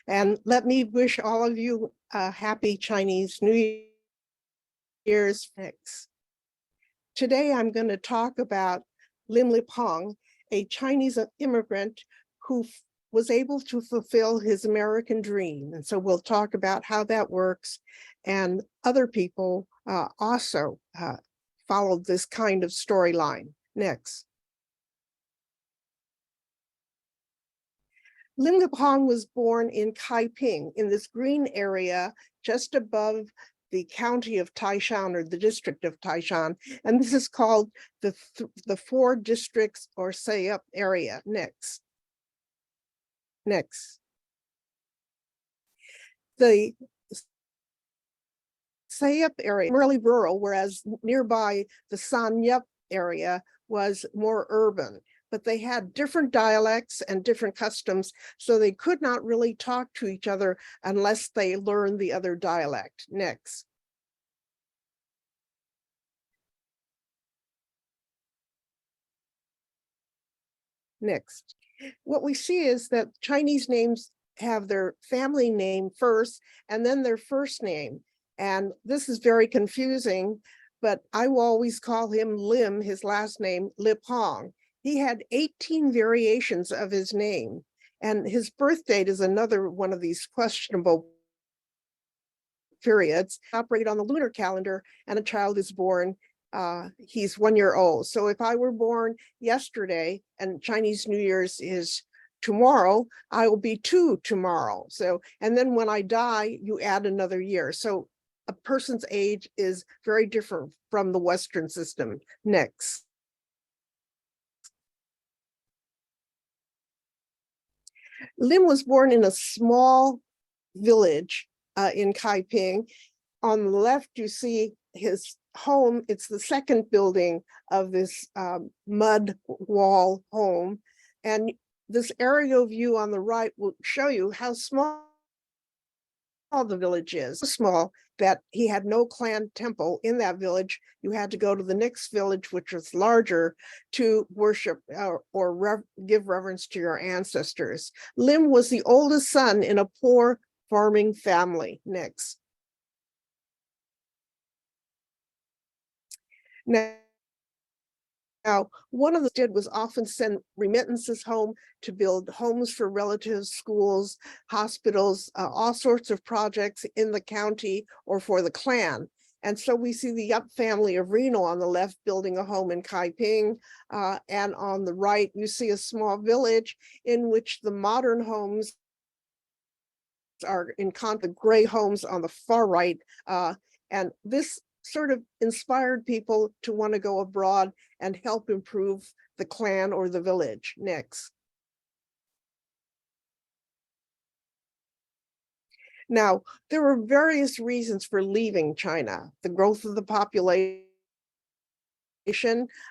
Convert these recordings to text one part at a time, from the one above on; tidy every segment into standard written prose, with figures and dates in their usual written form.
And let me wish all of you a happy Chinese New Year's fix. Today, I'm going to talk about Lim Lipong, a Chinese immigrant who was able to fulfill his American dream. And so we'll talk about how that works. And other people also followed this kind of storyline. Next. Lim Lipong was born in Kaiping, in this green area just above the county of Taishan, or the district of Taishan, and this is called the four districts or Sayup area. Next. The Sayup area, really rural, whereas nearby the Sanyup area was more urban. But they had different dialects and different customs, so they could not really talk to each other unless they learned the other dialect. Next. What we see is that Chinese names have their family name first and then their first name. And this is very confusing, but I will always call him Lim, his last name, Lipong. He had 18 variations of his name, and his birth date is another one of these questionable periods. Operate on the lunar calendar, and a child is born. He's 1 year old. So if I were born yesterday and Chinese New Year's is tomorrow, I will be 2 tomorrow. So, and then when I die, you add another year. So a person's age is very different from the Western system. Next. Lim was born in a small village in Kaiping. On the left, you see his home. It's the second building of this mud wall home. And this aerial view on the right will show you how small the village is. So small that he had no clan temple in that village. You had to go to the next village, which was larger, to worship or give reverence to your ancestors. Lim was the oldest son in a poor farming family. Next. Now, one of the did was often send remittances home to build homes for relatives, schools, hospitals, all sorts of projects in the county or for the clan. And so we see the Yup family of Reno on the left building a home in Kaiping, and on the right you see a small village in which the modern homes are in the gray homes on the far right, and this sort of inspired people to want to go abroad and help improve the clan or the village. Next. Now, there were various reasons for leaving China: the growth of the population,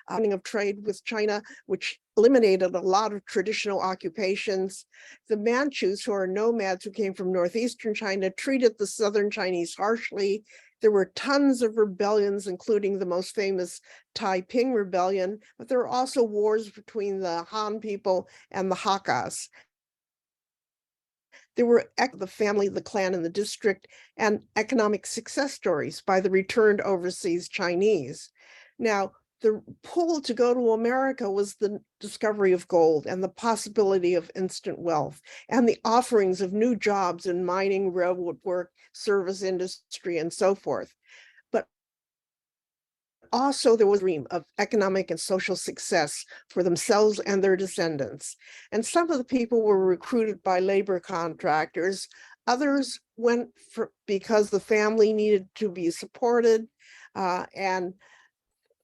of trade with China, which eliminated a lot of traditional occupations. The Manchus, who are nomads who came from northeastern China, treated the southern Chinese harshly. There were tons of rebellions, including the most famous Taiping Rebellion, but there were also wars between the Han people and the Hakkas. There were the family, the clan, and the district, and economic success stories by the returned overseas Chinese. Now, the pull to go to America was the discovery of gold and the possibility of instant wealth and the offerings of new jobs in mining, railroad work, service industry, and so forth. But also there was a dream of economic and social success for themselves and their descendants. And some of the people were recruited by labor contractors. Others went because the family needed to be supported, and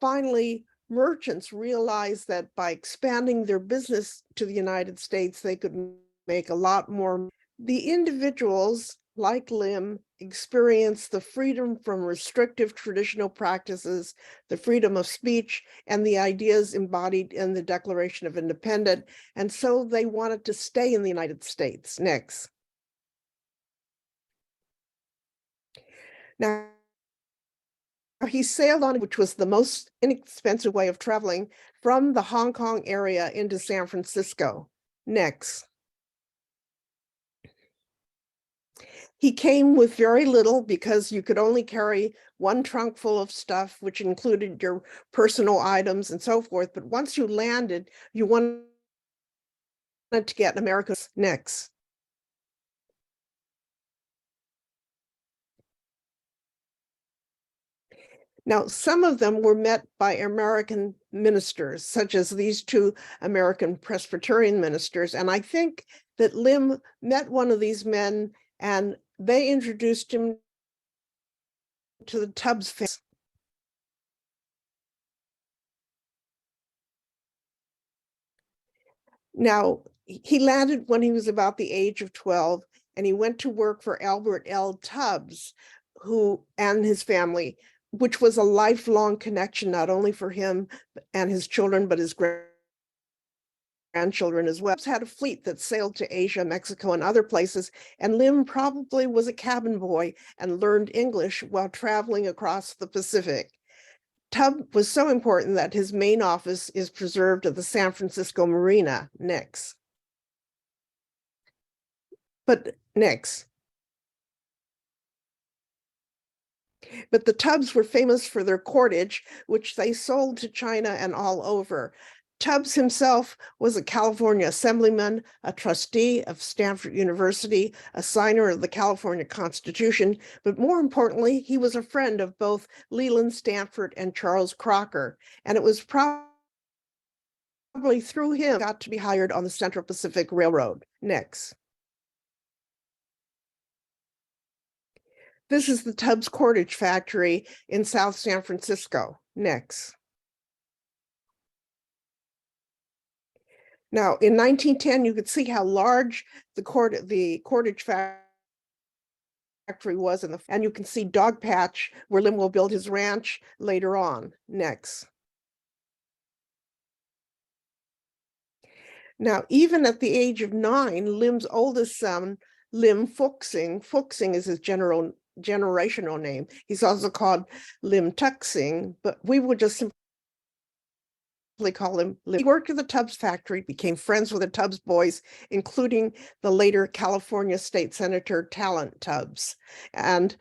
finally, merchants realized that by expanding their business to the United States, they could make a lot more. The individuals, like Lim, experienced the freedom from restrictive traditional practices, the freedom of speech, and the ideas embodied in the Declaration of Independence, and so they wanted to stay in the United States. Next. Now, he sailed on, which was the most inexpensive way of traveling, from the Hong Kong area into San Francisco. Next. He came with very little because you could only carry one trunk full of stuff, which included your personal items and so forth. But once you landed, you wanted to get America's next. Now, some of them were met by American ministers, such as these two American Presbyterian ministers. And I think that Lim met one of these men and they introduced him to the Tubbs family. Now, he landed when he was about the age of 12, and he went to work for Albert L. Tubbs, who and his family, which was a lifelong connection, not only for him and his children, but his grandchildren as well. Had a fleet that sailed to Asia, Mexico, and other places, and Lim probably was a cabin boy and learned English while traveling across the Pacific. Tubb was so important that his main office is preserved at the San Francisco Marina next. But next. But the Tubbs were famous for their cordage, which they sold to China and all over. Tubbs himself was a California assemblyman, a trustee of Stanford University, a signer of the California Constitution, but more importantly, he was a friend of both Leland Stanford and Charles Crocker, and it was probably through him got to be hired on the Central Pacific Railroad. Next. This is the Tubbs Cordage Factory in South San Francisco. Next. Now, in 1910, you could see how large the cordage factory was, and you can see Dogpatch, where Lim will build his ranch later on. Next. Now, even at the age of 9, Lim's oldest son, Lim Fuxing is his generational name. He's also called Lim Tuxing, but we would just simply call him Lim. He worked at the Tubbs factory, became friends with the Tubbs boys, including the later California State Senator Talent Tubbs. And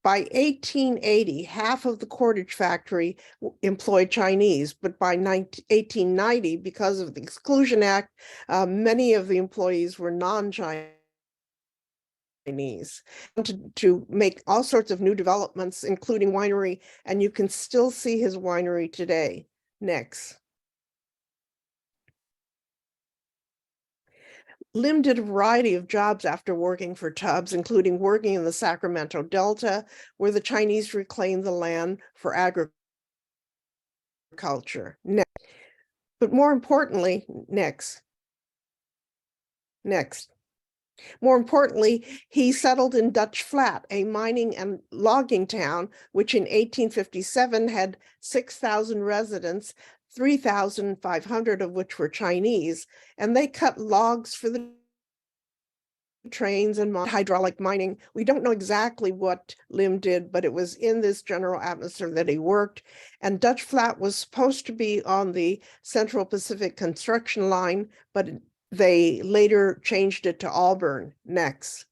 by 1880, half of the cordage factory employed Chinese, but by 1890, because of the Exclusion Act, many of the employees were non-Chinese. To make all sorts of new developments, including winery, and you can still see his winery today. Next. Lim did a variety of jobs after working for Tubbs, including working in the Sacramento Delta, where the Chinese reclaimed the land for agriculture. Next. But more importantly, next. More importantly, he settled in Dutch Flat, a mining and logging town, which in 1857 had 6,000 residents, 3,500 of which were Chinese, and they cut logs for the trains and hydraulic mining. We don't know exactly what Lim did, but it was in this general atmosphere that he worked. And Dutch Flat was supposed to be on the Central Pacific construction line, but they later changed it to Auburn. Next.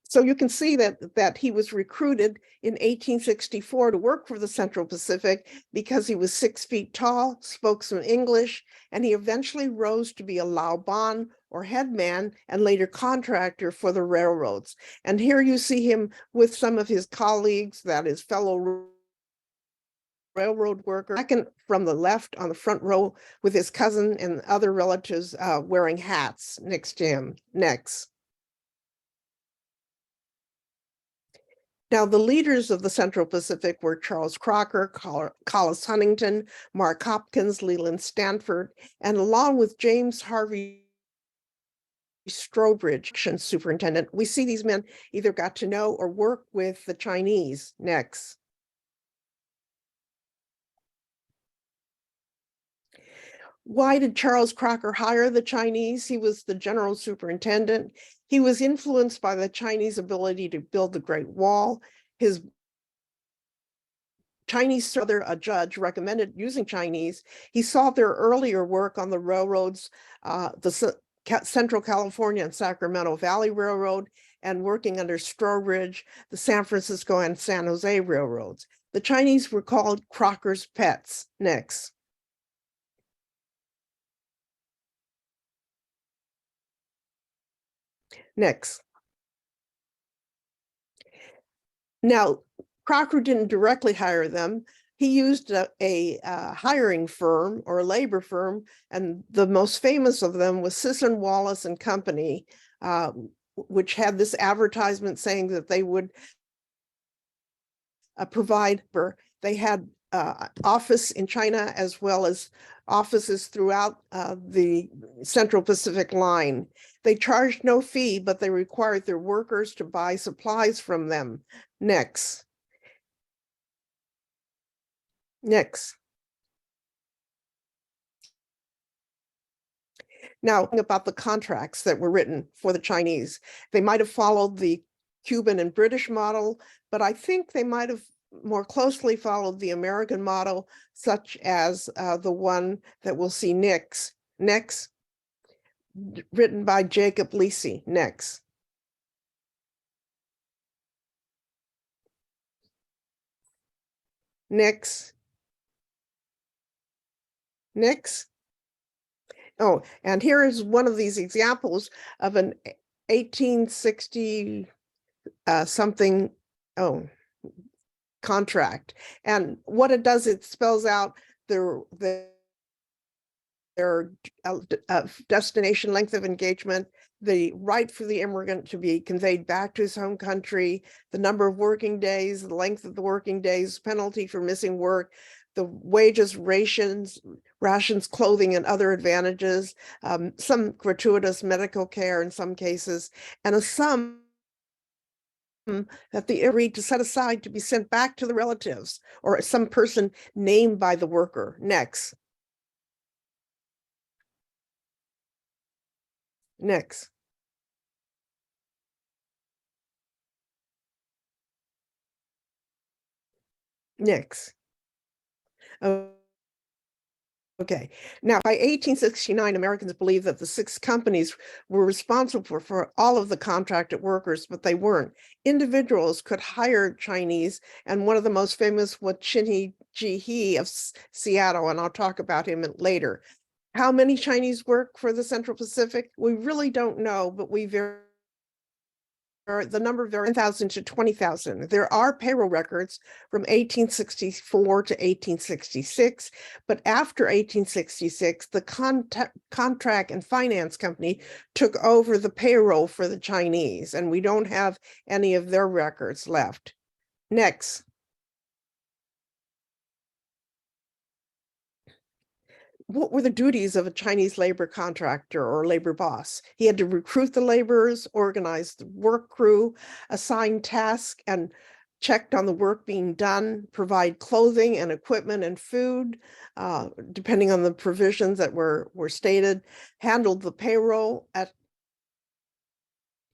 So you can see that he was recruited in 1864 to work for the Central Pacific because he was 6 feet tall, spoke some English, and he eventually rose to be a Laoban or headman and later contractor for the railroads. And here you see him with some of his colleagues, that is fellow railroad worker, second from the left on the front row with his cousin and other relatives wearing hats next to him. Next. Now, the leaders of the Central Pacific were Charles Crocker, Collis Huntington, Mark Hopkins, Leland Stanford, and along with James Harvey Strobridge, superintendent, we see these men either got to know or work with the Chinese. Next. Why did Charles Crocker hire the Chinese? He was the general superintendent. He was influenced by the Chinese ability to build the Great Wall. His Chinese, a judge recommended using Chinese. He saw their earlier work on the railroads, the Central California and Sacramento Valley Railroad, and working under Strawbridge, the San Francisco and San Jose railroads. The Chinese were called Crocker's pets. Next. Next. Now, Crocker didn't directly hire them. He used a hiring firm or a labor firm, and the most famous of them was Sisson Wallace and Company, which had this advertisement saying that they would provide for, they had office in China as well as offices throughout the Central Pacific line. They charged no fee, but they required their workers to buy supplies from them. Next. Next. Now, about the contracts that were written for the Chinese, they might have followed the Cuban and British model, but I think they might have more closely followed the American model, such as the one that we'll see next, written by Jacob Lisi. Next. Next. Next. Oh, and here is one of these examples of an 1860 something contract. And what it does, it spells out their destination, length of engagement, the right for the immigrant to be conveyed back to his home country, the number of working days, the length of the working days, penalty for missing work, the wages, rations, clothing, and other advantages, some gratuitous medical care in some cases, and a sum that they agreed to set aside to be sent back to the relatives or some person named by the worker. Next. Next. Next. Okay. Now, by 1869, Americans believed that the 6 companies were responsible for all of the contracted workers, but they weren't. Individuals could hire Chinese, and one of the most famous was Chin Ji He of Seattle, and I'll talk about him later. How many Chinese work for the Central Pacific? We really don't know, but the number varies 10,000 to 20,000. There are payroll records from 1864 to 1866, but after 1866, the contract and finance company took over the payroll for the Chinese, and we don't have any of their records left. Next. What were the duties of a Chinese labor contractor or labor boss? He had to recruit the laborers, organize the work crew, assign tasks and checked on the work being done, provide clothing and equipment and food, depending on the provisions that were stated, handled the payroll,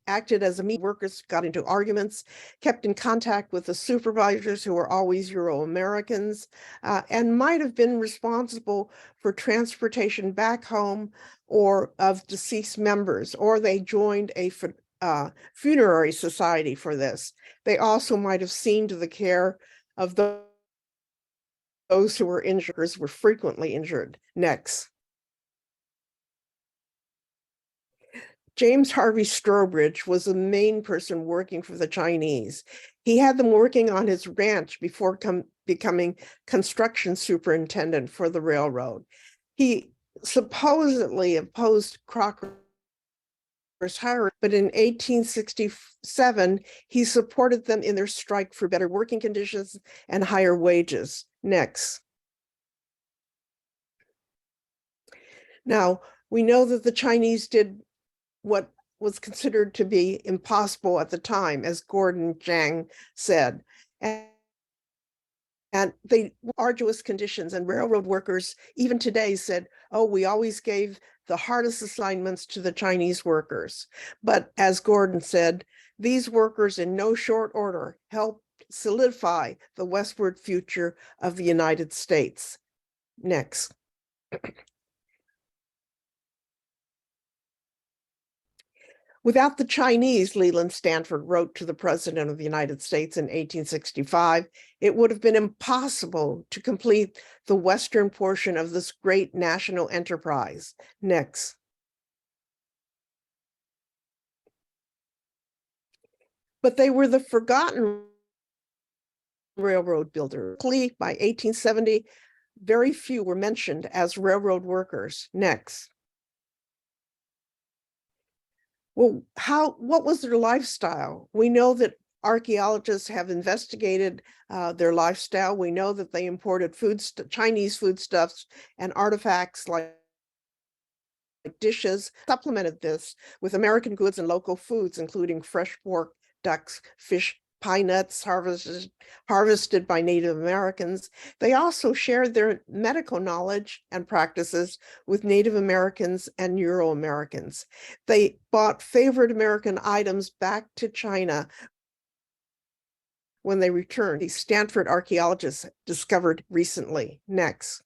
acted as a meet. Workers got into arguments, kept in contact with the supervisors who were always Euro-Americans, and might have been responsible for transportation back home or of deceased members, or they joined a funerary society for this. They also might have seen to the care of those who were injured, were frequently injured. Next. James Harvey Strawbridge was the main person working for the Chinese. He had them working on his ranch before becoming construction superintendent for the railroad. He supposedly opposed Crocker's hiring, but in 1867, he supported them in their strike for better working conditions and higher wages. Next. Now, we know that the Chinese did what was considered to be impossible at the time, as Gordon Chang said. And they arduous conditions, and railroad workers even today said, oh, we always gave the hardest assignments to the Chinese workers. But as Gordon said, these workers in no short order helped solidify the westward future of the United States. Next. Without the Chinese, Leland Stanford wrote to the President of the United States in 1865, it would have been impossible to complete the western portion of this great national enterprise. Next. But they were the forgotten railroad builder. By 1870, very few were mentioned as railroad workers. Next. Well, what was their lifestyle? We know that archaeologists have investigated their lifestyle. We know that they imported Chinese foodstuffs and artifacts like dishes, supplemented this with American goods and local foods, including fresh pork, ducks, fish, pine nuts harvested by Native Americans. They also shared their medical knowledge and practices with Native Americans and Euro Americans. They bought favorite American items back to China when they returned. These Stanford archaeologists discovered recently. Next.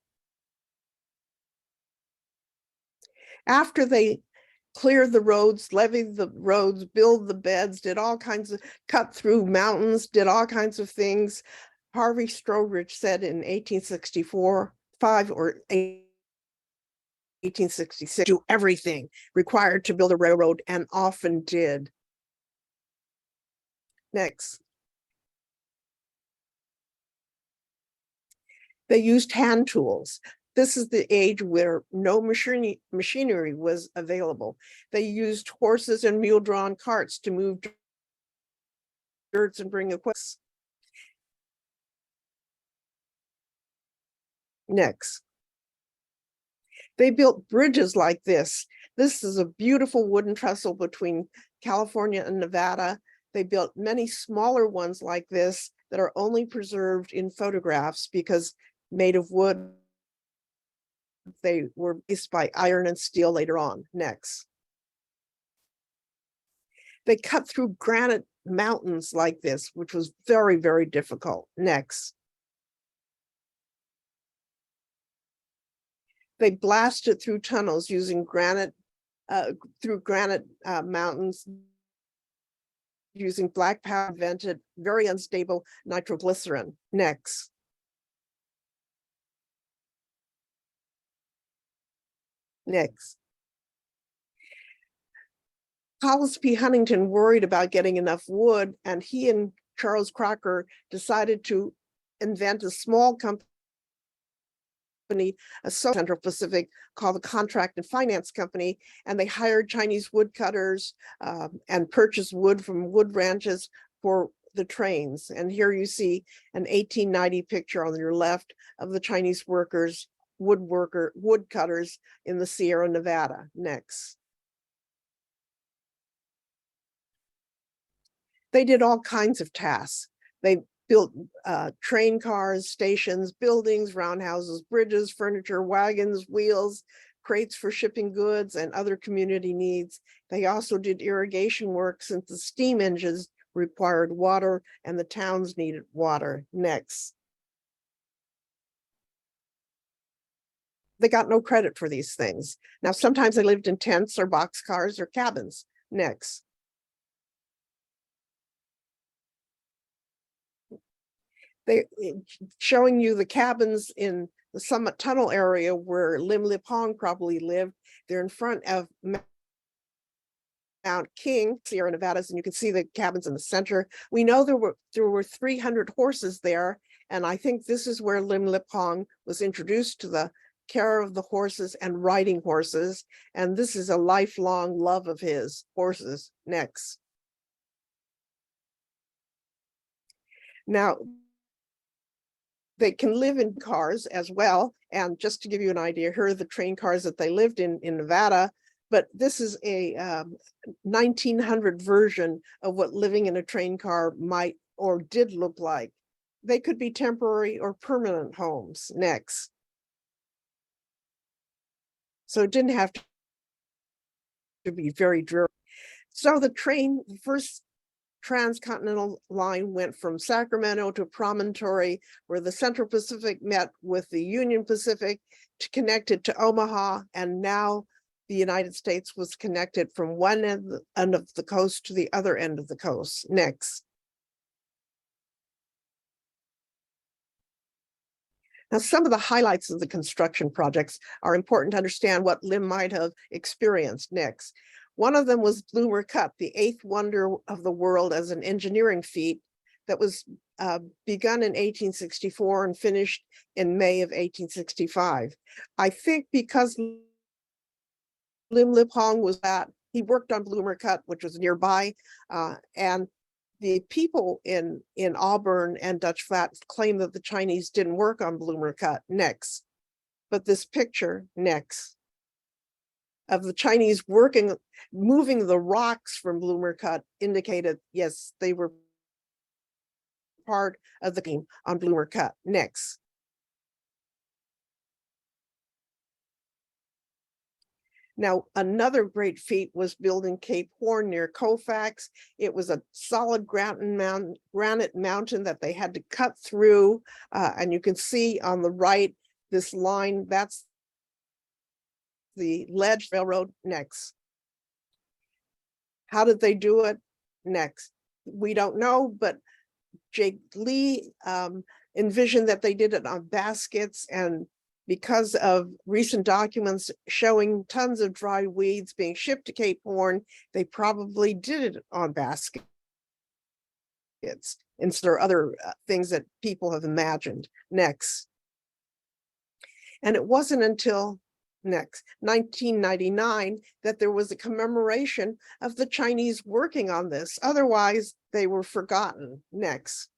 After they cleared the roads, levied the roads, build the beds, did all kinds of, cut through mountains, did all kinds of things. Harvey Strobridge said in 1864, 5 or 1866, do everything required to build a railroad, and often did. Next. They used hand tools. This is the age where no machinery was available. They used horses and mule-drawn carts to move dirt and bring equipment. Next. They built bridges like this. This is a beautiful wooden trestle between California and Nevada. They built many smaller ones like this that are only preserved in photographs because made of wood. They were replaced by iron and steel later on. Next. They cut through granite mountains like this, which was very, very difficult. Next. They blasted through tunnels using granite, mountains, using black powder, invented very unstable nitroglycerin. Next. Next. Hollis P. Huntington worried about getting enough wood, and he and Charles Crocker decided to invent a small company, a Central Pacific, called the Contract and Finance Company, and they hired Chinese woodcutters and purchased wood from wood ranches for the trains. And here you see an 1890 picture on your left of the Chinese workers, woodcutters in the Sierra Nevada. Next. They did all kinds of tasks. They built train cars, stations, buildings, roundhouses, bridges, furniture, wagons, wheels, crates for shipping goods, and other community needs. They also did irrigation work since the steam engines required water and the towns needed water. Next. They got no credit for these things. Now, sometimes they lived in tents or boxcars or cabins. Next. They showing you the cabins in the Summit Tunnel area where Lim Lipong probably lived. They're in front of Mount King, Sierra Nevadas, and you can see the cabins in the center. We know there were 300 horses there, and I think this is where Lim Lipong was introduced to the care of the horses and riding horses, and this is a lifelong love of his, horses. Next. Now, they can live in cars as well. And just to give you an idea, here are the train cars that they lived in Nevada. But this is a 1900 version of what living in a train car might or did look like. They could be temporary or permanent homes. Next. So it didn't have to be very dreary. So the first transcontinental line went from Sacramento to Promontory, where the Central Pacific met with the Union Pacific to connect it to Omaha, and now the United States was connected from one end of the coast to the other end of the coast. Next. Now, some of the highlights of the construction projects are important to understand what Lim might have experienced. Next. One of them was Bloomer Cut, the eighth wonder of the world as an engineering feat that was begun in 1864 and finished in May of 1865. I think because Lim Lip Hong was that, he worked on Bloomer Cut, which was nearby, and the people in Auburn and Dutch Flat claim that the Chinese didn't work on Bloomer Cut. Next. But this picture, next, of the Chinese moving the rocks from Bloomer Cut indicated, yes, they were part of the team on Bloomer Cut. Next. Now, another great feat was building Cape Horn near Colfax. It was a solid granite mountain that they had to cut through. And you can see on the right, this line, that's the Ledge Railroad. Next. How did they do it? Next. We don't know, but Jake Lee envisioned that they did it on baskets, and because of recent documents showing tons of dry weeds being shipped to Cape Horn, they probably did it on baskets instead of other things that people have imagined. Next. And it wasn't until 1999 that there was a commemoration of the Chinese working on this. Otherwise, they were forgotten. Next.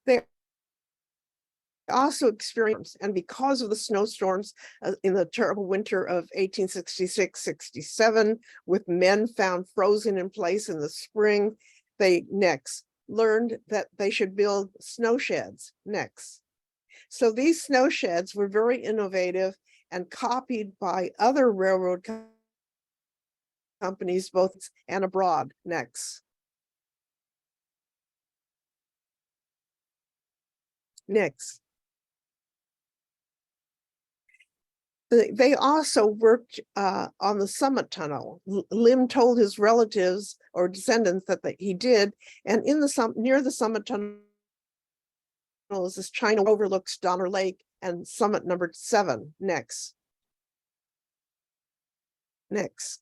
They also experienced, and because of the snowstorms in the terrible winter of 1866-67, with men found frozen in place in the spring, they next learned that they should build snow sheds. Next. So these snow sheds were very innovative and copied by other railroad companies, both and abroad. Next. Next. They also worked on the Summit Tunnel. Lim told his relatives or descendants that he did, and in the near the Summit Tunnel is this China overlooks Donner Lake and Summit number 7. Next. Next.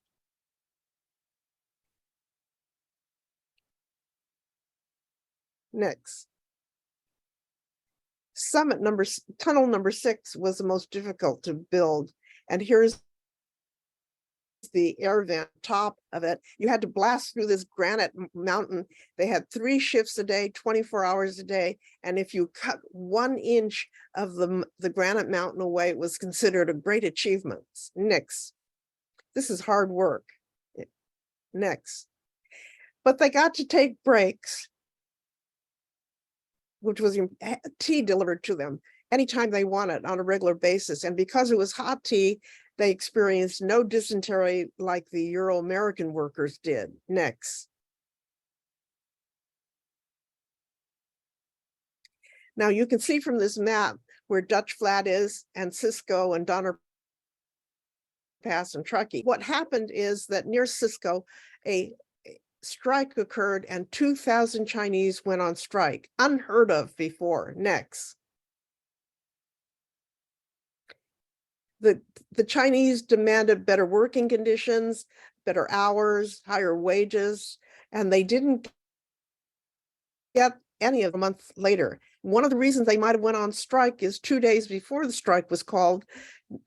Next. Tunnel number 6 was the most difficult to build. And here's the air vent top of it. You had to blast through this granite mountain. They had 3 shifts a day, 24 hours a day. And if you cut 1 inch of the granite mountain away, it was considered a great achievement. Next. This is hard work. Next. But they got to take breaks, which was tea delivered to them anytime they wanted on a regular basis. And because it was hot tea, they experienced no dysentery like the Euro-American workers did. Next. Now you can see from this map where Dutch Flat is, and Cisco and Donner Pass and Truckee. What happened is that near Cisco, a strike occurred and 2,000 Chinese went on strike, unheard of before. Next. The Chinese demanded better working conditions, better hours, higher wages, and they didn't get any of a month later. One of the reasons they might have went on strike is 2 days before the strike was called,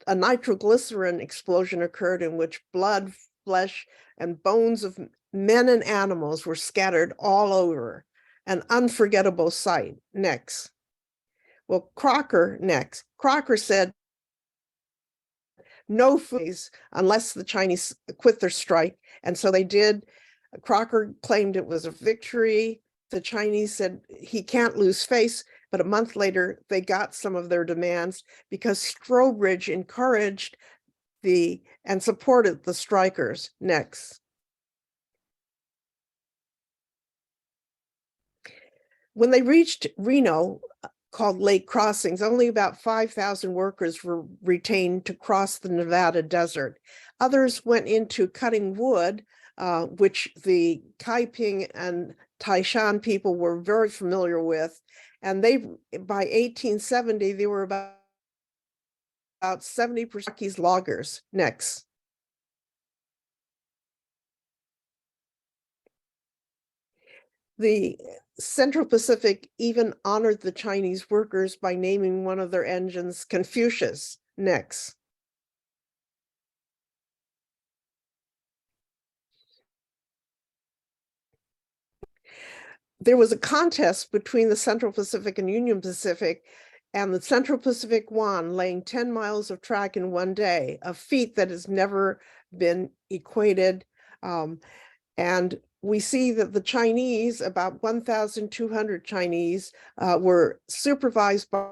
a nitroglycerin explosion occurred in which blood, flesh, and bones of men and animals were scattered all over. An unforgettable sight. Next. Well, Crocker next. Crocker said, no food unless the Chinese quit their strike. And so they did. Crocker claimed it was a victory. The Chinese said he can't lose face, but a month later, they got some of their demands because Strobridge encouraged and supported the strikers. Next. When they reached Reno, called Lake Crossings, only about 5,000 workers were retained to cross the Nevada desert. Others went into cutting wood, which the Kaiping and Taishan people were very familiar with. And by 1870, they were about 70% Rockies loggers. Next. The Central Pacific even honored the Chinese workers by naming one of their engines Confucius. Next. There was a contest between the Central Pacific and Union Pacific, and the Central Pacific won, laying 10 miles of track in one day, a feat that has never been equated. And we see that the Chinese, about 1,200 Chinese, were supervised by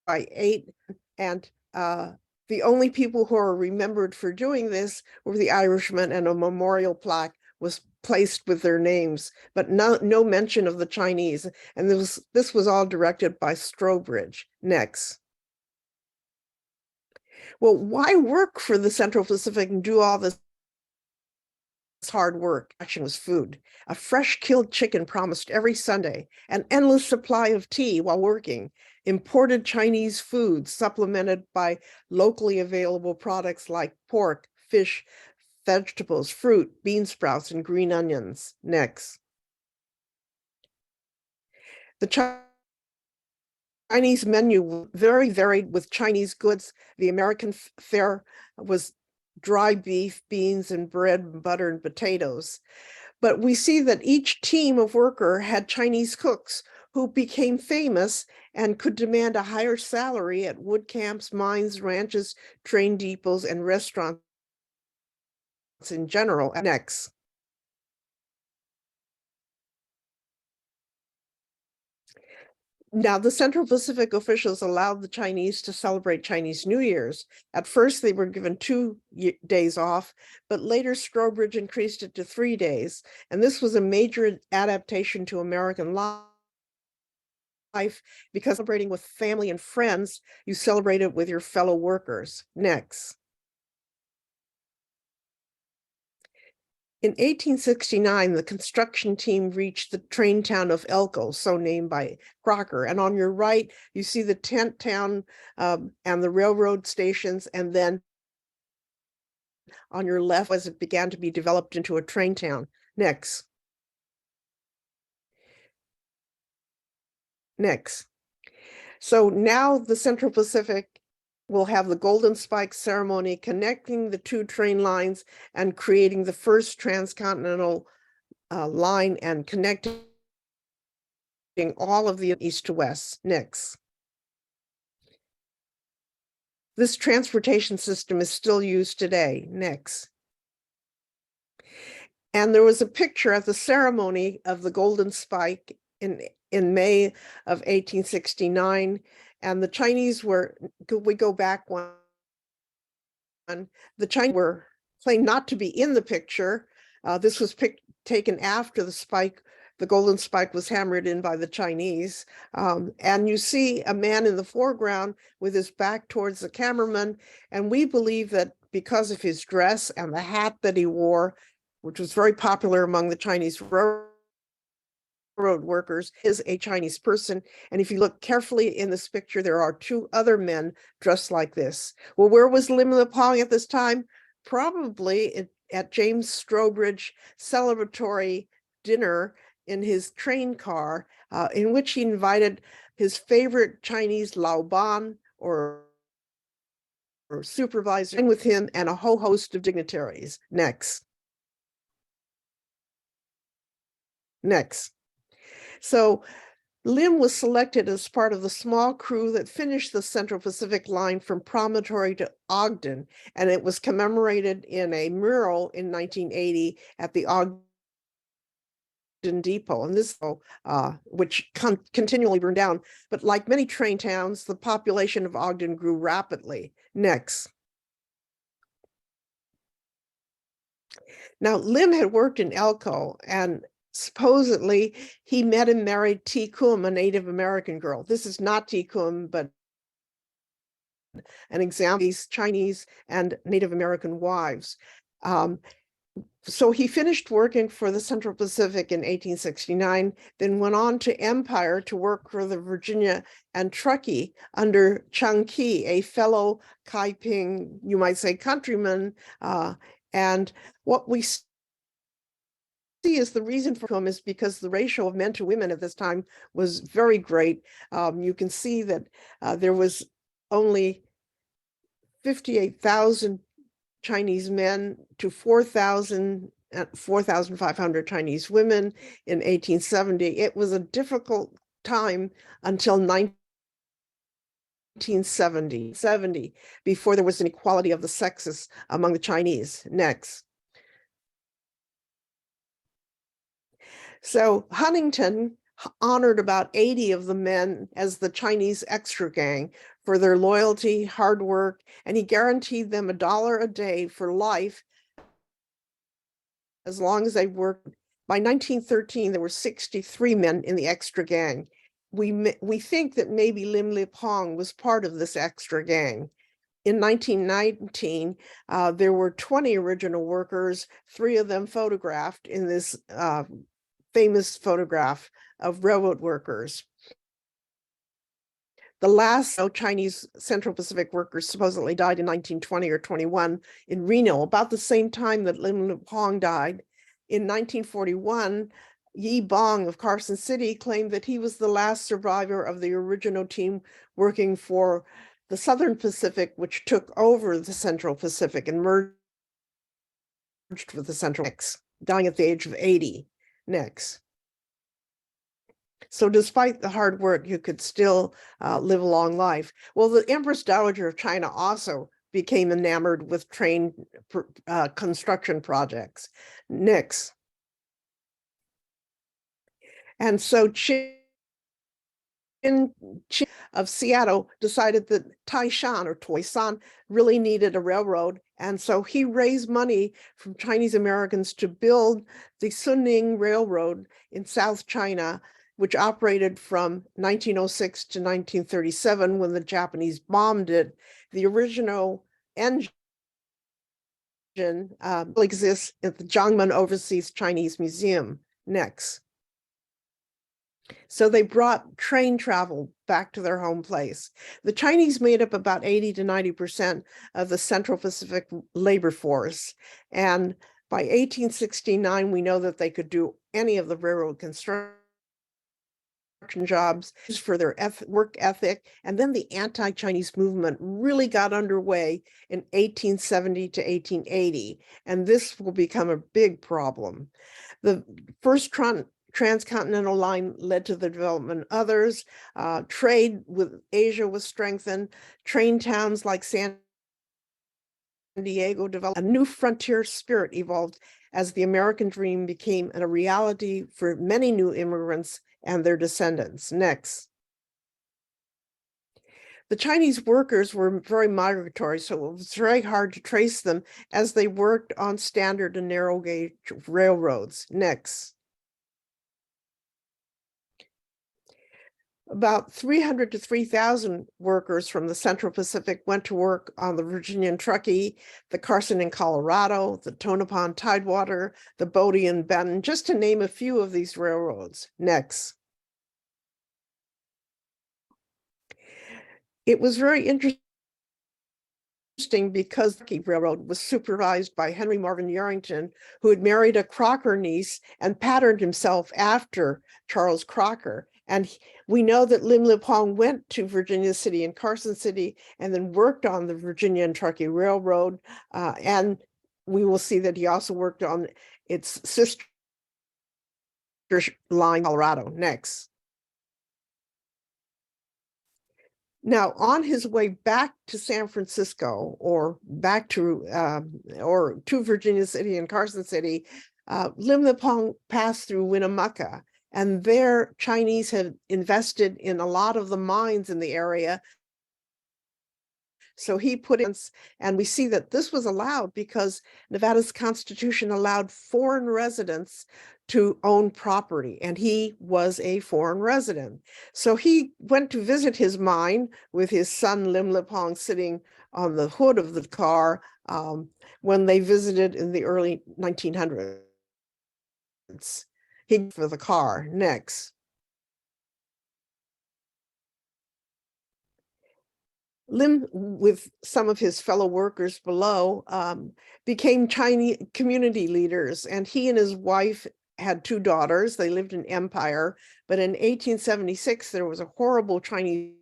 8, and the only people who are remembered for doing this were the Irishmen, and a memorial plaque was placed with their names, but no mention of the Chinese. And this was all directed by Strobridge. Next. Well, why work for the Central Pacific and do all this hard work? Action was food. A fresh killed chicken promised every Sunday, an endless supply of tea while working, imported Chinese food supplemented by locally available products like pork, fish, vegetables, fruit, bean sprouts, and green onions. Next. The Chinese menu very varied with Chinese goods. The American fare was dry beef, beans, and bread, butter, and potatoes. But we see that each team of worker had Chinese cooks who became famous and could demand a higher salary at wood camps, mines, ranches, train depots, and restaurants in general. Next. Now, the Central Pacific officials allowed the Chinese to celebrate Chinese New Year's. At first, they were given 2 days off, but later Strobridge increased it to 3 days. And this was a major adaptation to American life, because celebrating with family and friends, you celebrate it with your fellow workers. Next. In 1869, the construction team reached the train town of Elko, so named by Crocker. And on your right, you see the tent town and the railroad stations. And then on your left, as it began to be developed into a train town. Next. Next. So now the Central Pacific will have the Golden Spike ceremony connecting the 2 train lines and creating the first transcontinental line and connecting all of the east to west. Next. This transportation system is still used today. Next. And there was a picture at the ceremony of the Golden Spike in May of 1869. And the Chinese we go back one, the Chinese were claimed not to be in the picture. This was taken after the Golden Spike was hammered in by the Chinese. And you see a man in the foreground with his back towards the cameraman. And we believe that because of his dress and the hat that he wore, which was very popular among the Chinese railroad workers, is a Chinese person. And if you look carefully in this picture, there are 2 other men dressed like this. Well, where was Lim Lepong at this time? Probably at James Strobridge celebratory dinner in his train car, in which he invited his favorite Chinese Lao Ban or supervisor with him and a whole host of dignitaries. Next. Next. So Lim was selected as part of the small crew that finished the Central Pacific line from Promontory to Ogden, and it was commemorated in a mural in 1980 at the Ogden Depot, and this which continually burned down. But like many train towns, the population of Ogden grew rapidly. Next. Now, Lim had worked in Elko, and supposedly he met and married T. Kum, a Native American girl. This is not T. Kum, but an example of Chinese and Native American wives. So he finished working for the Central Pacific in 1869, then went on to Empire to work for the Virginia and Truckee under Chung Ki, a fellow Kaiping, you might say, countryman. And what we see is the reason for him is because the ratio of men to women at this time was very great. You can see that there was only 58,000 Chinese men to 4,500 Chinese women in 1870. It was a difficult time until 1970, before there was an equality of the sexes among the Chinese. Next. So Huntington honored about 80 of the men as the Chinese extra gang for their loyalty, hard work, and he guaranteed them $1 a day for life as long as they worked. By 1913, there were 63 men in the extra gang. We think that maybe Lim Lip Hong was part of this extra gang. In 1919, there were 20 original workers, 3 of them photographed in this famous photograph of railroad workers. The last Chinese Central Pacific workers supposedly died in 1920 or 21 in Reno, about the same time that Lim Lip Hong died. In 1941, Yi Bong of Carson City claimed that he was the last survivor of the original team working for the Southern Pacific, which took over the Central Pacific and merged with the Central Pacific, dying at the age of 80. Next. So despite the hard work, you could still live a long life. Well, the Empress Dowager of China also became enamored with train construction projects. Next. And so Qin of Seattle decided that Taishan or Toisan really needed a railroad. And so he raised money from Chinese Americans to build the Suning Railroad in South China, which operated from 1906 to 1937 when the Japanese bombed it. The original engine exists at the Jiangmen Overseas Chinese Museum. Next. So they brought train travel back to their home place. The Chinese made up about 80 to 90% of the Central Pacific labor force. And by 1869, we know that they could do any of the railroad construction jobs for their work ethic. And then the anti-Chinese movement really got underway in 1870 to 1880. And this will become a big problem. The first transcontinental line led to the development of others. Trade with Asia was strengthened. Train towns like San Diego developed. A new frontier spirit evolved as the American dream became a reality for many new immigrants and their descendants. Next. The Chinese workers were very migratory, so it was very hard to trace them as they worked on standard and narrow gauge railroads. Next. About 300 to 3,000 workers from the Central Pacific went to work on the Virginia and Truckee, the Carson and Colorado, the Tonopah Tidewater, the Bodie and Benton, just to name a few of these railroads. Next. It was very interesting because the railroad was supervised by Henry Marvin Yarrington, who had married a Crocker niece and patterned himself after Charles Crocker. And we know that Lim Lip Hong went to Virginia City and Carson City and then worked on the Virginia and Truckee Railroad. And we will see that he also worked on its sister line, Colorado. Next. Now, on his way back to San Francisco or back to Virginia City and Carson City, Lim Lip Hong passed through Winnemucca, and there Chinese had invested in a lot of the mines in the area. So he put in, and we see that this was allowed because Nevada's constitution allowed foreign residents to own property, and he was a foreign resident. So he went to visit his mine with his son Lim Lipong sitting on the hood of the car when they visited in the early 1900s. He for the car. Next. Lim, with some of his fellow workers below, became Chinese community leaders, and he and his wife had two daughters. They lived in Empire, but in 1876, there was a horrible Chinese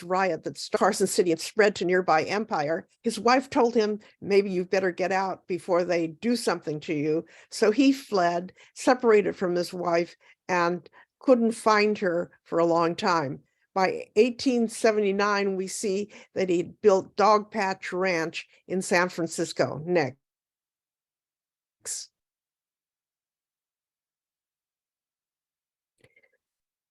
riot that started Carson City and spread to nearby Empire. His wife told him, maybe you better get out before they do something to you. So he fled, separated from his wife, and couldn't find her for a long time. By 1879, we see that he built Dog Patch Ranch in San Francisco. Next.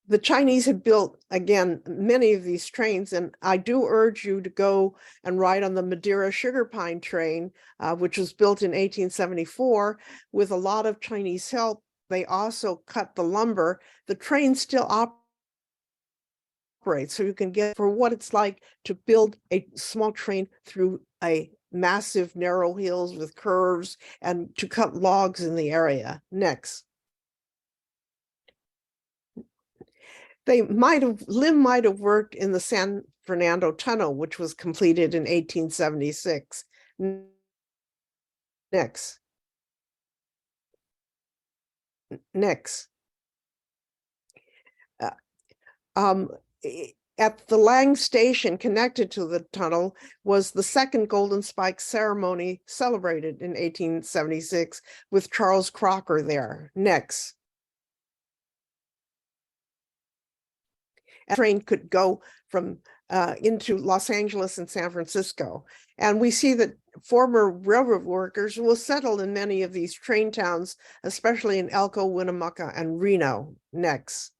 The Chinese had built, again, many of these trains, and I do urge you to go and ride on the Madeira Sugar Pine train, which was built in 1874 with a lot of Chinese help. They also cut the lumber. The train still operates, so you can get for what it's like to build a small train through a massive narrow hills with curves and to cut logs in the area. Next. Lim might have worked in the San Fernando Tunnel, which was completed in 1876. Next. Next. At the Lang Station connected to the tunnel was the second Golden Spike ceremony celebrated in 1876 with Charles Crocker there. Next. A train could go from into Los Angeles and San Francisco. And we see that former railroad workers will settle in many of these train towns, especially in Elko, Winnemucca, and Reno. Next.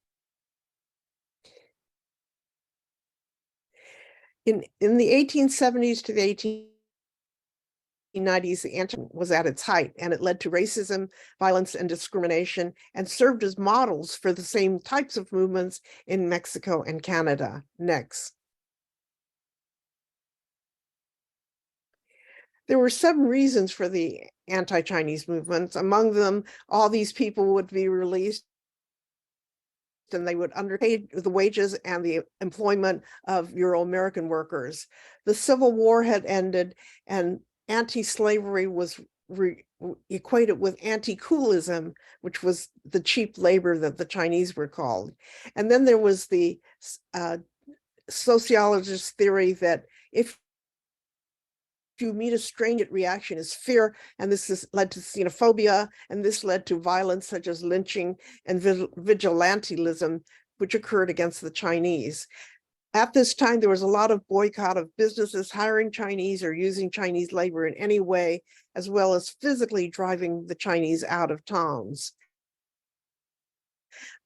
In the 1870s to the 1890s, the anti was at its height, and it led to racism, violence, and discrimination, and served as models for the same types of movements in Mexico and Canada. Next. There were some reasons for the anti-Chinese movements. Among them, all these people would be released and they would underpay the wages and the employment of Euro-American workers. The Civil War had ended, and anti-slavery was equated with anti-coolism, which was the cheap labor that the Chinese were called. And then there was the sociologist theory that if you meet a stranger, reaction is fear, and this has led to xenophobia, and this led to violence such as lynching and vigilantism, which occurred against the Chinese. At this time, there was a lot of boycott of businesses hiring Chinese or using Chinese labor in any way, as well as physically driving the Chinese out of towns.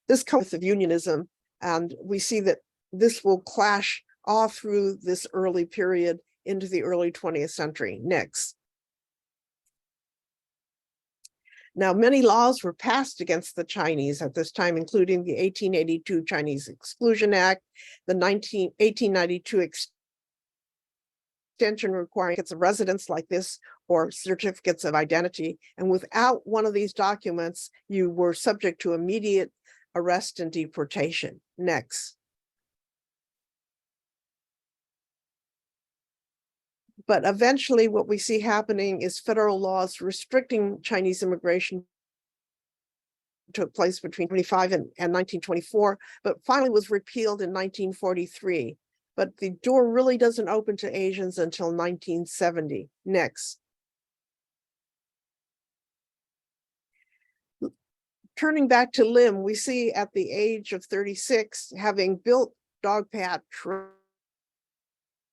This comes with unionism, and we see that this will clash all through this early period into the early 20th century. Next. Now, many laws were passed against the Chinese at this time, including the 1882 Chinese Exclusion Act, the 1892 extension requiring certificates of residence like this or certificates of identity. And without one of these documents, you were subject to immediate arrest and deportation. Next. But eventually what we see happening is federal laws restricting Chinese immigration took place between 1925 and 1924, but finally was repealed in 1943. But the door really doesn't open to Asians until 1970. Next. Turning back to Lim, we see at the age of 36, having built Dog Patch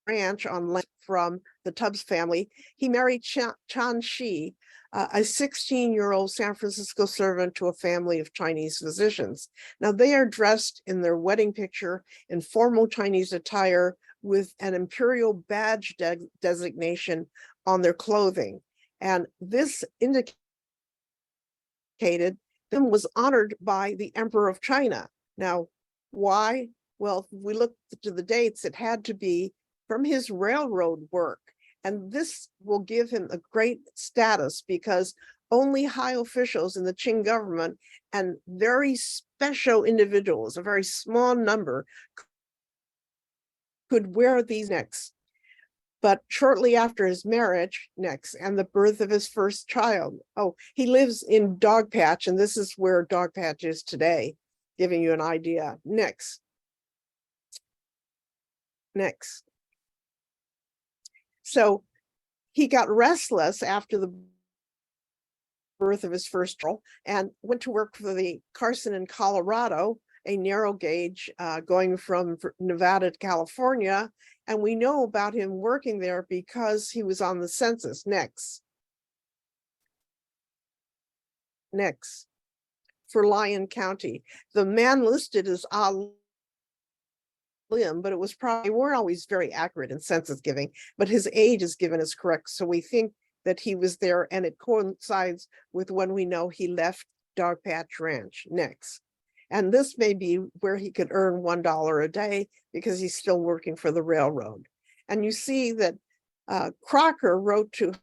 Ranch on land from the Tubbs family, he married Chan Shi, a 16-year-old San Francisco servant to a family of Chinese physicians. Now they are dressed in their wedding picture in formal Chinese attire with an imperial badge designation on their clothing. And this indicated them was honored by the Emperor of China. Now, why? Well, if we look to the dates, it had to be from his railroad work. And this will give him a great status because only high officials in the Qing government and very special individuals, a very small number, could wear these necks. But shortly after his marriage, next, and the birth of his first child, oh, he lives in Dogpatch, and this is where Dogpatch is today, giving you an idea. Next. So he got restless after the birth of his first child and went to work for the Carson in Colorado, a narrow gauge going from Nevada to California. And we know about him working there because he was on the census. Next. For Lyon County. The man listed as Lim, but it was probably, weren't always very accurate in census giving, but his age is given as correct. So we think that he was there, and it coincides with when we know he left Dogpatch Ranch. Next. And this may be where he could earn $1 a day because he's still working for the railroad. And you see that Crocker wrote to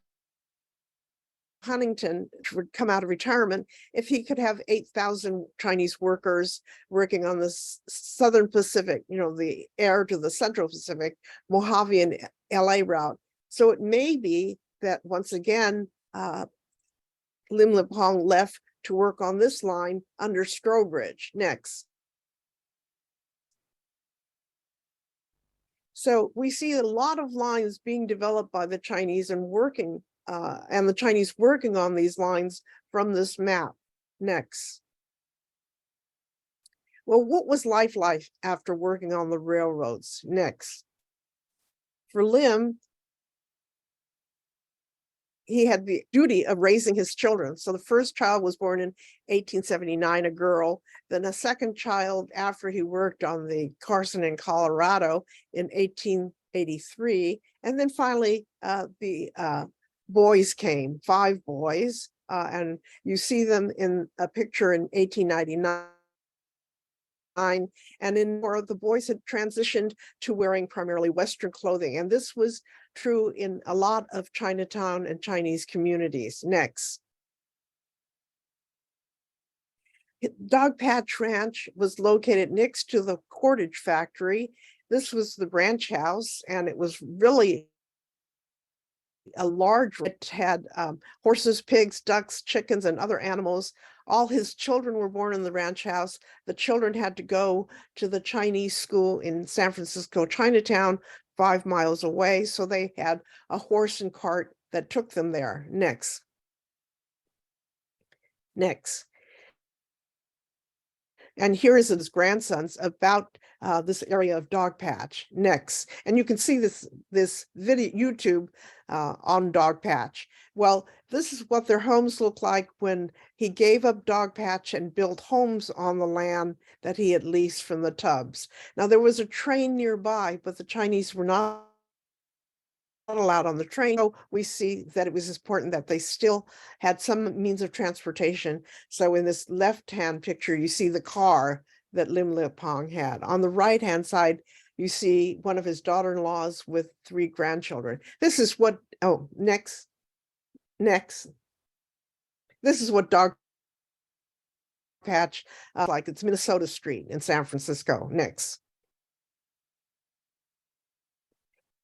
Huntington, which would come out of retirement, if he could have 8,000 Chinese workers working on the Southern Pacific, the heir to the Central Pacific, Mojave and LA route. So it may be that once again, Lim Lepong left to work on this line under Strobridge. Next. So we see a lot of lines being developed by the Chinese and the Chinese working on these lines from this map. Next. Well, what was life like after working on the railroads? Next. For Lim, he had the duty of raising his children. So the first child was born in 1879, a girl. Then a second child after he worked on the Carson in Colorado in 1883. And then finally, the boys came, 5 boys. And you see them in a picture in 1899. And in more, the boys had transitioned to wearing primarily Western clothing. And this was true in a lot of Chinatown and Chinese communities. Next. Dogpatch Ranch was located next to the cordage factory. This was the ranch house, and it was really a large, it had horses, pigs, ducks, chickens, and other animals. All his children were born in the ranch house. The children had to go to the Chinese school in San Francisco, Chinatown, 5 miles away. So they had a horse and cart that took them there. Next. And here is his grandsons about this area of Dogpatch. Next. And you can see this video YouTube on Dogpatch. Well, this is what their homes look like when he gave up Dogpatch and built homes on the land that he had leased from the Tubbs. Now, there was a train nearby, but the Chinese were not allowed on the train. So we see that it was important that they still had some means of transportation. So in this left-hand picture, you see the car that Lim Lepong had. On the right-hand side, you see one of his daughter-in-laws with 3 grandchildren. This is what, next. This is what Dogpatch like. It's Minnesota Street in San Francisco. Next.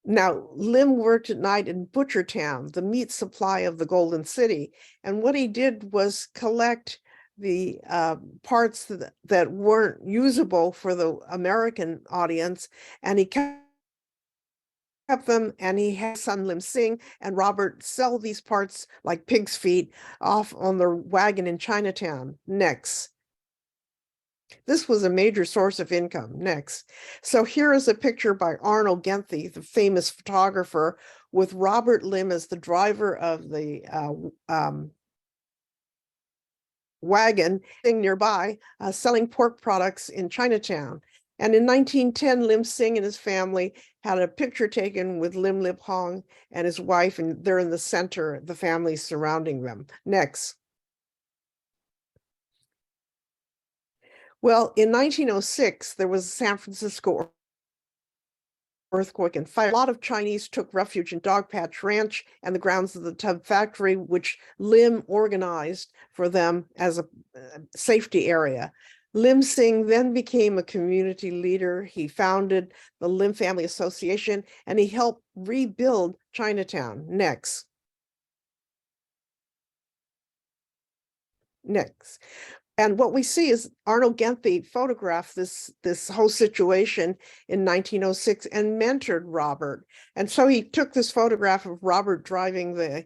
Now, Lim worked at night in Butchertown, the meat supply of the Golden City. And what he did was collect the parts that weren't usable for the American audience, and he kept them, and he had son Lim Sing and Robert sell these parts like pig's feet off on the wagon in Chinatown. Next. This was a major source of income. Next. So here is a picture by Arnold Genthy, the famous photographer, with Robert Lim as the driver of the wagon nearby, selling pork products in Chinatown. And in 1910, Lim Sing and his family had a picture taken with Lim Lip Hong and his wife, and they're in the center, the family surrounding them. Next. Well, in 1906, there was a San Francisco earthquake and fire. A lot of Chinese took refuge in Dogpatch Ranch and the grounds of the tub factory, which Lim organized for them as a safety area. Lim Sing then became a community leader. He founded the Lim Family Association, and he helped rebuild Chinatown. Next. And what we see is Arnold Genthe photographed this whole situation in 1906 and mentored Robert. And so he took this photograph of Robert driving the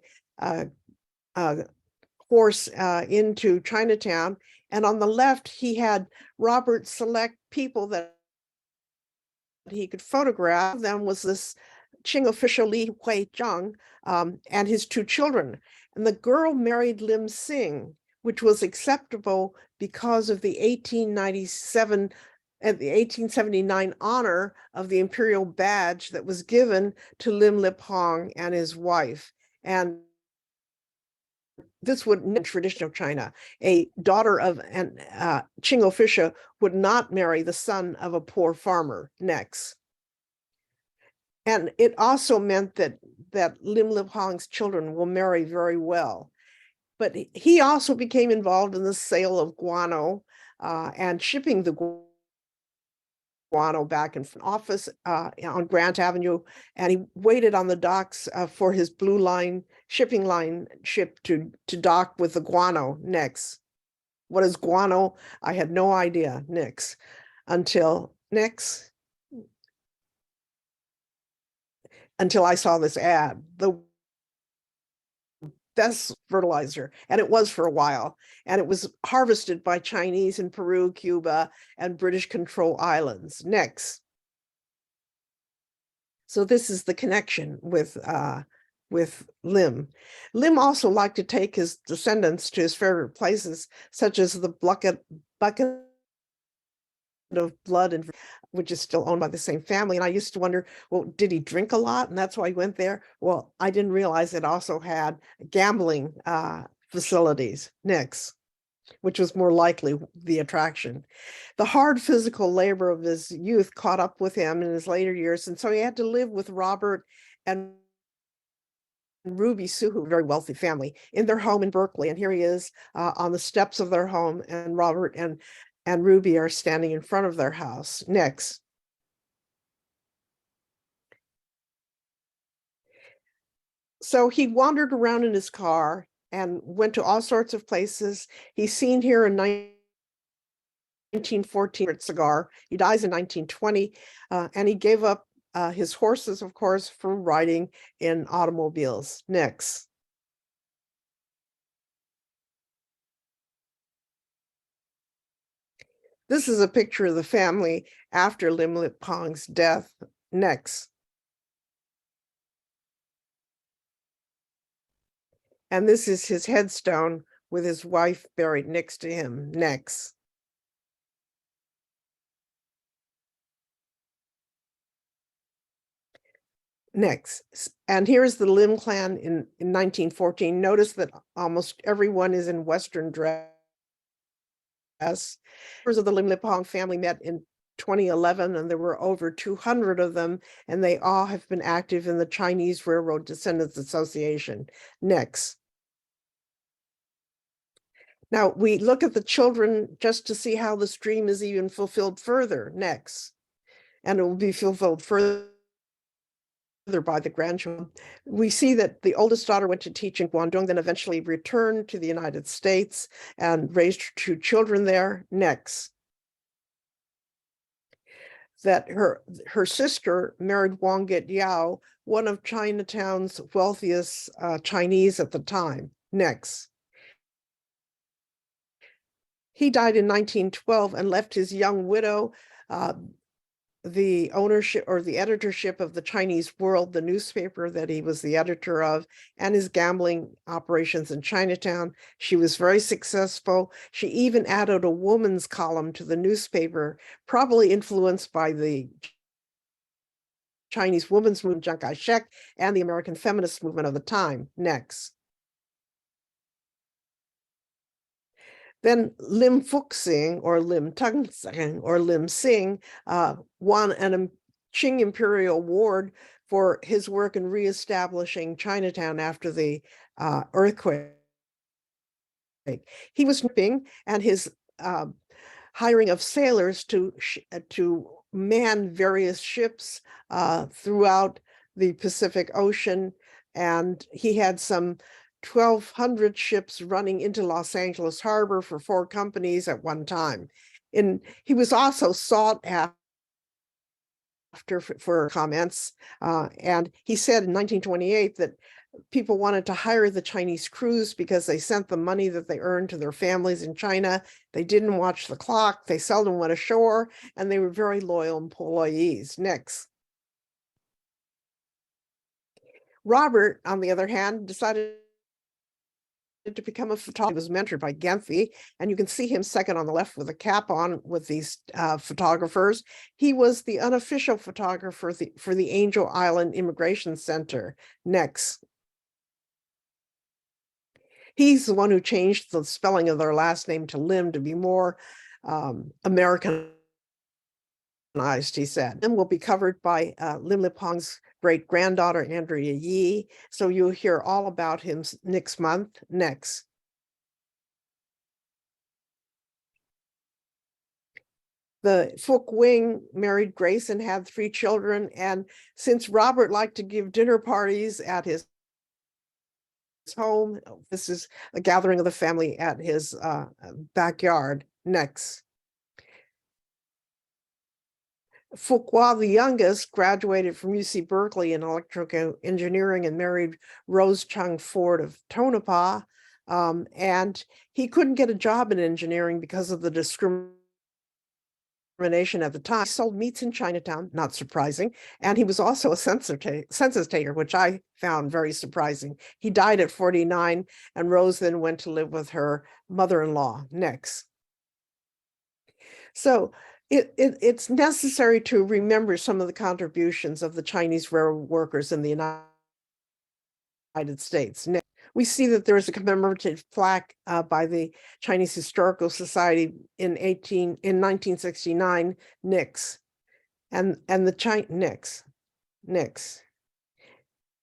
horse into Chinatown. And on the left, he had Robert select people that he could photograph. One of them was this Qing official Li Huizhang and his two children. And the girl married Lim Sing, which was acceptable because of the 1897 and the 1879 honor of the imperial badge that was given to Lim Lip Hong and his wife. And this would, in tradition of China, a daughter of an Qing official would not marry the son of a poor farmer. Next. And it also meant that Lim Lip Hong's children will marry very well. But he also became involved in the sale of guano and shipping the guano back in office on Grant Avenue. And he waited on the docks for his blue line shipping line ship to dock with the guano. Next. What is guano? I had no idea. Next. Until I saw this ad. The best fertilizer, and it was for a while, and it was harvested by Chinese in Peru, Cuba, and British control islands. Next. So this is the connection with Lim. Lim also liked to take his descendants to his favorite places, such as the bucket of blood, and which is still owned by the same family. And I used to wonder, well, did he drink a lot and that's why he went there? Well, I didn't realize it also had gambling facilities. Next. Which was more likely the attraction. The hard physical labor of his youth caught up with him in his later years, and so he had to live with Robert and Ruby Suhu, a very wealthy family, in their home in Berkeley. And here he is on the steps of their home, and Robert and Ruby are standing in front of their house. Next. So he wandered around in his car and went to all sorts of places. He's seen here in 1914 cigar. He dies in 1920, and he gave up his horses, of course, for riding in automobiles. Next. This is a picture of the family after Lim Lip Hong's death. Next. And this is his headstone with his wife buried next to him. Next. Next. And here's the Lim clan in 1914. Notice that almost everyone is in Western dress. Members of the Lim Lip Hong family met in 2011, and there were over 200 of them, and they all have been active in the Chinese Railroad Descendants Association. Next. Now we look at the children just to see how this dream is even fulfilled further. Next. And it will be fulfilled further by the grandchildren. We see that the oldest daughter went to teach in Guangdong, then eventually returned to the United States and raised two children there. Next. That her sister married Wang Get Yao, one of Chinatown's wealthiest Chinese at the time. Next. He died in 1912 and left his young widow the ownership or the editorship of the Chinese World, the newspaper that he was the editor of, and his gambling operations in Chinatown. She was very successful. She even added a woman's column to the newspaper, probably influenced by the Chinese women's movement, Chiang Kai-shek, and the American feminist movement of the time. Next. Then Lim Fuxing or Lim Tungsing or Lim Sing won an Qing Imperial Award for his work in reestablishing Chinatown after the earthquake. He was nipping, and his hiring of sailors to man various ships throughout the Pacific Ocean, and he had some 1,200 ships running into Los Angeles Harbor for 4 companies at one time. And he was also sought after for comments, and he said in 1928 that people wanted to hire the Chinese crews because they sent the money that they earned to their families in China. They didn't watch the clock. They seldom went ashore, and they were very loyal employees. Next. Robert, on the other hand, decided to become a photographer. He was mentored by Genthe, and you can see him second on the left with a cap on with these photographers. He was the unofficial photographer for the Angel Island Immigration Center. Next. He's the one who changed the spelling of their last name to Lim to be more Americanized, he said. And will be covered by Lim Lipong's great-granddaughter, Andrea Yi. So you'll hear all about him next month. Next. The Phuc Wing married Grace and had 3 children. And since Robert liked to give dinner parties at his home, this is a gathering of the family at his backyard. Next. Fuqua, the youngest, graduated from UC Berkeley in electrical engineering and married Rose Chung Ford of Tonopah. And he couldn't get a job in engineering because of the discrimination at the time. He sold meats in Chinatown, not surprising. And he was also a census taker, which I found very surprising. He died at 49, and Rose then went to live with her mother-in-law. Next. So it's necessary to remember some of the contributions of the Chinese railroad workers in the United States. Next, we see that there is a commemorative plaque by the Chinese Historical Society in 1969. Next, and the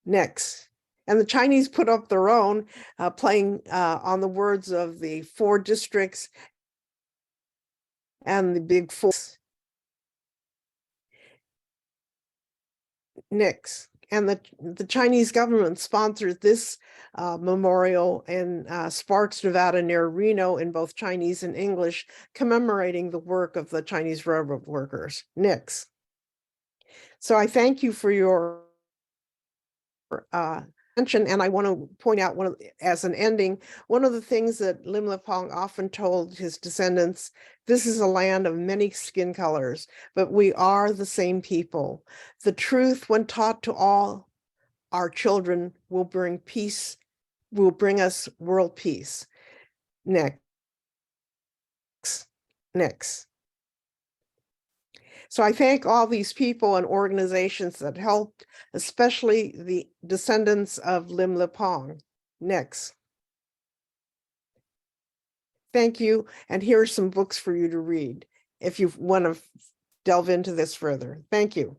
next. And the Chinese put up their own, playing on the words of the 4 districts and the big 4. Next. And the Chinese government sponsored this memorial in Sparks, Nevada, near Reno, in both Chinese and English, commemorating the work of the Chinese railroad workers. Next. So I thank you for your attention, and I want to point out as an ending, one of the things that Lim Lepong often told his descendants: this is a land of many skin colors, but we are the same people. The truth, when taught to all our children, will bring peace, will bring us world peace. Next. So I thank all these people and organizations that helped, especially the descendants of Lim Lepong. Next. Thank you. And here are some books for you to read if you want to delve into this further. Thank you.